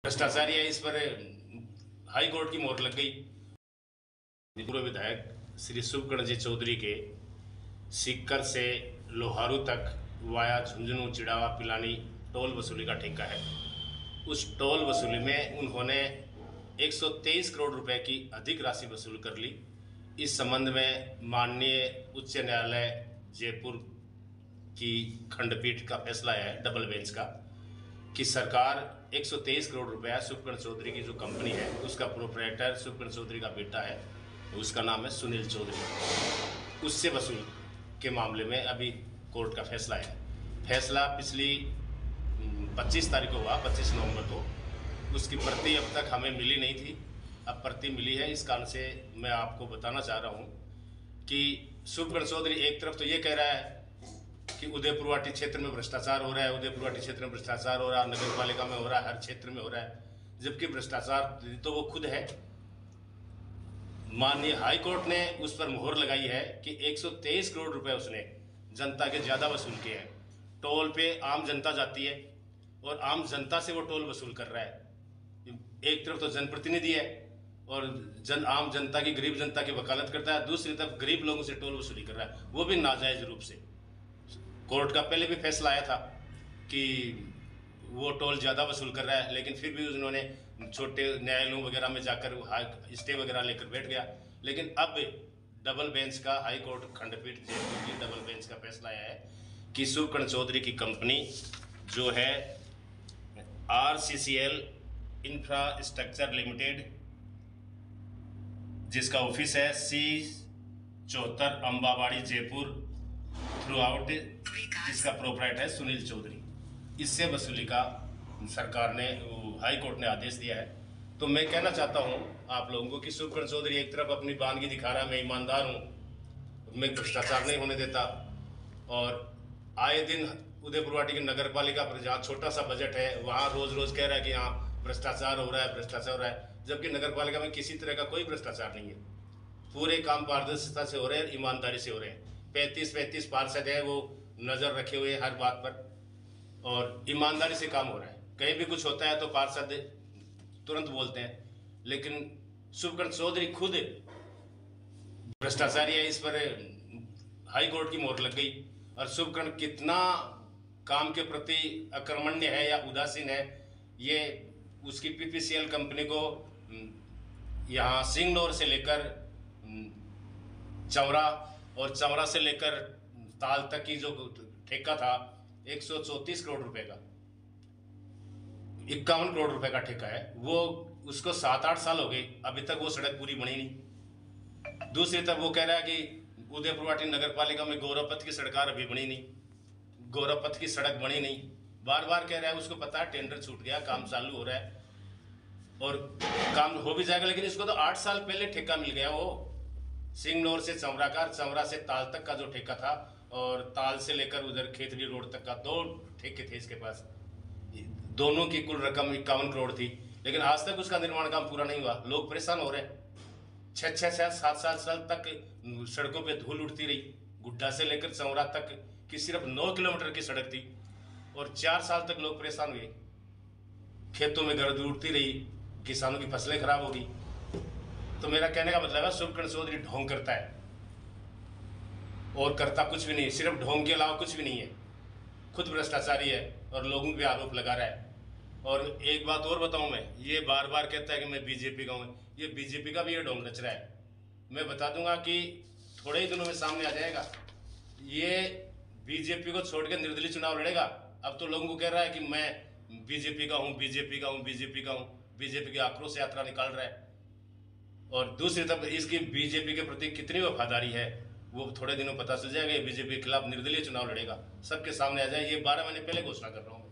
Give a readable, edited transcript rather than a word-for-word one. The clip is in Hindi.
भ्रष्टाचारी है, इस पर हाई कोर्ट की मोहर लग गई। पूर्व विधायक श्री शुभकर्ण जी चौधरी के सीकर से लोहारू तक वाया झुंझुनू चिड़ावा पिलानी टोल वसूली का ठेका है। उस टोल वसूली में उन्होंने 123 करोड़ रुपए की अधिक राशि वसूल कर ली। इस संबंध में माननीय उच्च न्यायालय जयपुर की खंडपीठ का फैसला है, डबल बेंच का, कि सरकार 123 करोड़ रुपया शुभकर्ण चौधरी की जो कंपनी है उसका प्रोप्राइटर शुभकर्ण चौधरी का बेटा है, उसका नाम है सुनील चौधरी, उससे वसूल के मामले में अभी कोर्ट का फैसला है। फैसला पिछली 25 तारीख को हुआ, 25 नवंबर को। उसकी प्रति अब तक हमें मिली नहीं थी, अब प्रति मिली है। इस कारण से मैं आपको बताना चाह रहा हूँ कि शुभकर्ण चौधरी एक तरफ तो ये कह रहा है कि उदयपुरवाटी क्षेत्र में भ्रष्टाचार हो रहा है, उदयपुरवाटी क्षेत्र में भ्रष्टाचार हो रहा है, नगर पालिका में हो रहा है, हर क्षेत्र में हो रहा है, जबकि भ्रष्टाचार तो वो खुद है। माननीय हाई कोर्ट ने उस पर मोहर लगाई है कि 123 करोड़ रुपए उसने जनता के ज्यादा वसूल किए हैं। टोल पे आम जनता जाती है और आम जनता से वो टोल वसूल कर रहा है। एक तरफ तो जनप्रतिनिधि है और आम जनता की, गरीब जनता की वकालत करता है, दूसरी तरफ गरीब लोगों से टोल वसूली कर रहा है, वो भी नाजायज रूप से। कोर्ट का पहले भी फैसला आया था कि वो टोल ज़्यादा वसूल कर रहा है, लेकिन फिर भी उन्होंने छोटे न्यायालयों वगैरह में जाकर स्टे वगैरह लेकर बैठ गया। लेकिन अब डबल बेंच का, हाई कोर्ट खंडपीठ जयपुर की डबल बेंच का फैसला आया है कि शुभकर्ण चौधरी की कंपनी जो है RCCL इंफ्रास्ट्रक्चर लिमिटेड, जिसका ऑफिस है C74 Ambawadi Jaipur through out, जिसका प्रोप्राइटर है सुनील चौधरी, इससे वसूली का सरकार ने, हाई कोर्ट ने आदेश दिया है। तो मैं कहना चाहता हूं आप लोगों को कि शुभकर्ण चौधरी एक तरफ अपनी बानगी दिखा रहा है, मैं ईमानदार हूं, मैं भ्रष्टाचार नहीं होने देता, और आए दिन उदयपुरवाटी की नगर पालिका पर जहाँ छोटा सा बजट है वहाँ रोज रोज कह रहा है कि यहाँ भ्रष्टाचार हो रहा है, भ्रष्टाचार हो रहा है, जबकि नगर पालिका में किसी तरह का कोई भ्रष्टाचार नहीं है। पूरे काम पारदर्शिता से हो रहे हैं, ईमानदारी से हो रहे हैं। 35 पार्षद है, वो नजर रखे हुए हर बात पर, और ईमानदारी से काम हो रहा है। कहीं भी कुछ होता है तो पार्षद तुरंत बोलते हैं, लेकिन शुभकर्ण चौधरी खुद भ्रष्टाचारी है, इस पर हाई कोर्ट की मोहर लग गई। और शुभकर्ण कितना काम के प्रति अकर्मण्य है या उदासीन है, ये उसकी PPCL कंपनी को यहाँ सिंगनौर से लेकर चौरा और चौरा से लेकर ताल तक की जो ठेका था 134 करोड़ रुपए का, 51 करोड़ रुपए का ठेका है, वो उसको 7-8 साल हो गए, अभी तक वो सड़क पूरी बनी नहीं। दूसरी तरफ वो कह रहा है कि उदयपुरवाटी नगर पालिका में गौरवपथ की सड़क अभी बनी नहीं, गौरवपथ की सड़क बनी नहीं, बार बार कह रहा है। उसको पता है टेंडर छूट गया, काम चालू हो रहा है और काम हो भी जाएगा, लेकिन इसको तो 8 साल पहले ठेका मिल गया। वो सिंगनौर से चौरा का, चौरा से ताल तक का जो ठेका था, और ताल से लेकर उधर खेतड़ी रोड तक का 2 ठेके थे इसके पास, दोनों की कुल रकम 51 करोड़ थी, लेकिन आज तक उसका निर्माण काम पूरा नहीं हुआ। लोग परेशान हो रहे हैं। 6-7 साल तक सड़कों पे धूल उड़ती रही। गुड्डा से लेकर चौरा तक की सिर्फ 9 किलोमीटर की सड़क थी और 4 साल तक लोग परेशान हुए। खेतों में गर्द उड़ती रही, किसानों की फसलें खराब होगी। तो मेरा कहने का मतलब है शुभकर्ण चौधरी ढोंग करता है और करता कुछ भी नहीं, सिर्फ ढोंग के अलावा कुछ भी नहीं है। खुद भ्रष्टाचारी है और लोगों पे आरोप लगा रहा है। और एक बात और बताऊं, मैं ये बार बार कहता है कि मैं बीजेपी का हूं, ये बीजेपी का भी ये ढोंग रच रहा है। मैं बता दूंगा कि थोड़े ही दिनों में सामने आ जाएगा, ये बीजेपी को छोड़ के निर्दलीय चुनाव लड़ेगा। अब तो लोगों को कह रहा है कि मैं बीजेपी का हूं, बीजेपी का हूं, बीजेपी का हूं, बीजेपी की आक्रोश यात्रा निकाल रहा है। और दूसरी तरफ इसकी बीजेपी के प्रति कितनी वफादारी है वो थोड़े दिनों पता चल जाएगा। बीजेपी के खिलाफ निर्दलीय चुनाव लड़ेगा, सबके सामने आ जाए। ये 12 महीने पहले घोषणा कर रहा हूँ।